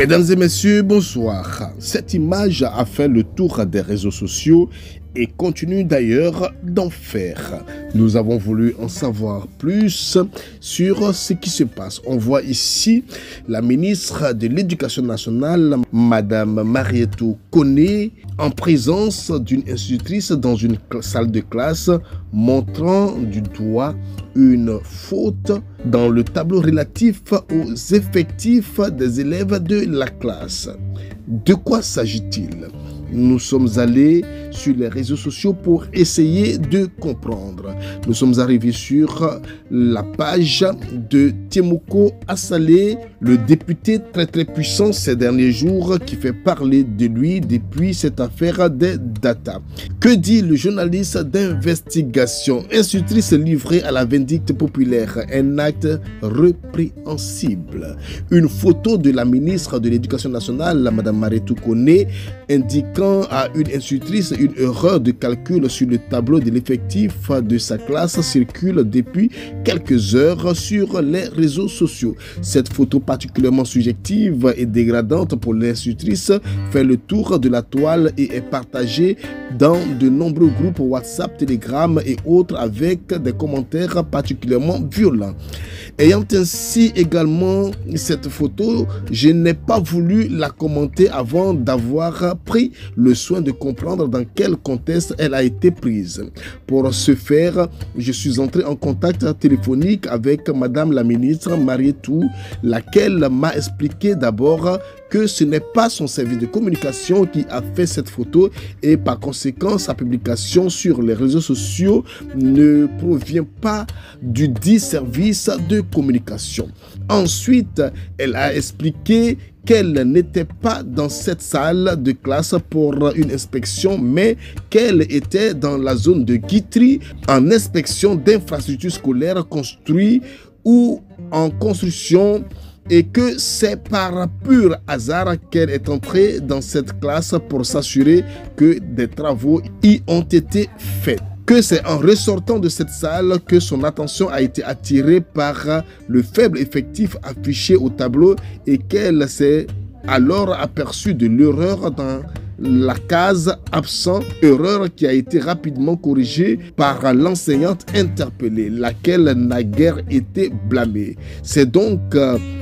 Mesdames et messieurs, bonsoir. Cette image a fait le tour des réseaux sociaux et continue d'ailleurs d'en faire. Nous avons voulu en savoir plus sur ce qui se passe. On voit ici la ministre de l'Éducation nationale, Madame Marietou Koné, en présence d'une institutrice dans une salle de classe, montrant du doigt une faute dans le tableau relatif aux effectifs des élèves de la classe. De quoi s'agit-il? Nous sommes allés sur les réseaux sociaux pour essayer de comprendre. Nous sommes arrivés sur la page de Temoko Assalé, le député très puissant ces derniers jours qui fait parler de lui depuis cette affaire des data. Que dit le journaliste d'investigation? Institutrice livrée à la vindicte populaire, un acte répréhensible. Une photo de la ministre de l'Éducation nationale, Madame Marietou Koné, indiquant à une institutrice une erreur de calcul sur le tableau de l'effectif de sa classe circule depuis quelques heures sur les réseaux sociaux. Cette photo particulièrement subjective et dégradante pour l'institutrice fait le tour de la toile et est partagée dans de nombreux groupes WhatsApp, Telegram et autres avec des commentaires particulièrement violents. Ayant ainsi également cette photo, je n'ai pas voulu la commenter avant d'avoir pris le soin de comprendre dans quel contexte elle a été prise. Pour ce faire, je suis entré en contact téléphonique avec Madame la ministre Marietou, laquelle m'a expliqué d'abord que ce n'est pas son service de communication qui a fait cette photo et par conséquent sa publication sur les réseaux sociaux ne provient pas du dit service de communication. Ensuite, elle a expliqué qu'elle n'était pas dans cette salle de classe pour une inspection, mais qu'elle était dans la zone de Guitry en inspection d'infrastructures scolaires construites ou en construction et que c'est par pur hasard qu'elle est entrée dans cette classe pour s'assurer que des travaux y ont été faits. Que c'est en ressortant de cette salle que son attention a été attirée par le faible effectif affiché au tableau et qu'elle s'est alors aperçue de l'erreur dans la case absent, erreur qui a été rapidement corrigée par l'enseignante interpellée, laquelle n'a guère été blâmée. C'est donc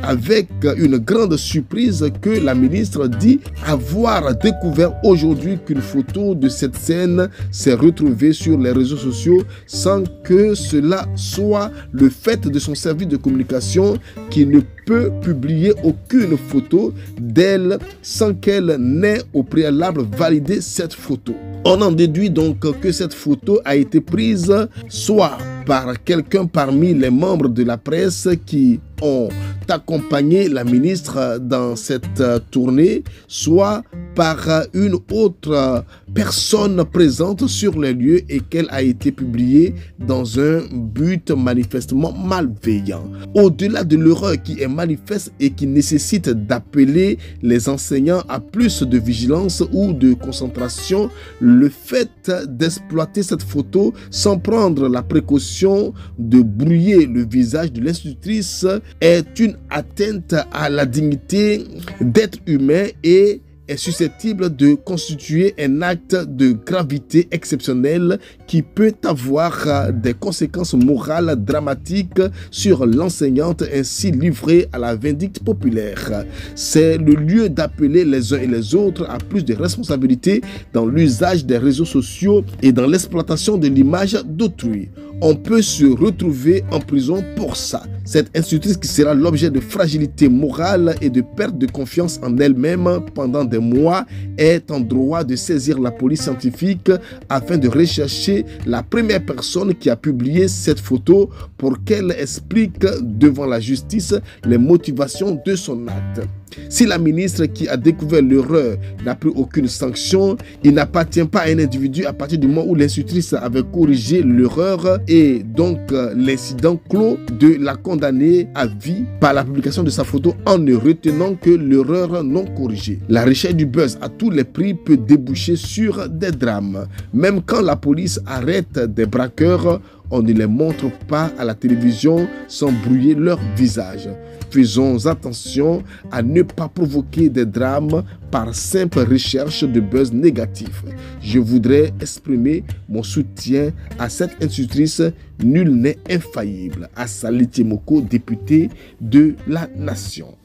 avec une grande surprise que la ministre dit avoir découvert aujourd'hui qu'une photo de cette scène s'est retrouvée sur les réseaux sociaux sans que cela soit le fait de son service de communication qui ne peut publier aucune photo d'elle sans qu'elle n'ait au préalable validé cette photo. On en déduit donc que cette photo a été prise soit par quelqu'un parmi les membres de la presse qui ont accompagné la ministre dans cette tournée, soit par une autre personne présente sur les lieux et qu'elle a été publiée dans un but manifestement malveillant. Au-delà de l'erreur qui est manifeste et qui nécessite d'appeler les enseignants à plus de vigilance ou de concentration, le fait d'exploiter cette photo sans prendre la précaution de brouiller le visage de l'institutrice est une atteinte à la dignité d'être humain et est susceptible de constituer un acte de gravité exceptionnelle qui peut avoir des conséquences morales dramatiques sur l'enseignante ainsi livrée à la vindicte populaire. C'est le lieu d'appeler les uns et les autres à plus de responsabilité dans l'usage des réseaux sociaux et dans l'exploitation de l'image d'autrui. On peut se retrouver en prison pour ça. Cette institutrice qui sera l'objet de fragilité morale et de perte de confiance en elle-même pendant des mois est en droit de saisir la police scientifique afin de rechercher la première personne qui a publié cette photo pour qu'elle explique devant la justice les motivations de son acte. Si la ministre qui a découvert l'erreur n'a pris aucune sanction, il n'appartient pas à un individu à partir du moment où l'institutrice avait corrigé l'erreur et donc l'incident clos de la condamner à vie par la publication de sa photo en ne retenant que l'erreur non corrigée. La recherche du buzz à tous les prix peut déboucher sur des drames. Même quand la police arrête des braqueurs, on ne les montre pas à la télévision sans brouiller leur visage. Faisons attention à ne pas provoquer des drames par simple recherche de buzz négatif. Je voudrais exprimer mon soutien à cette institutrice. Nul n'est infaillible. Assali Tiemoko, député de la Nation.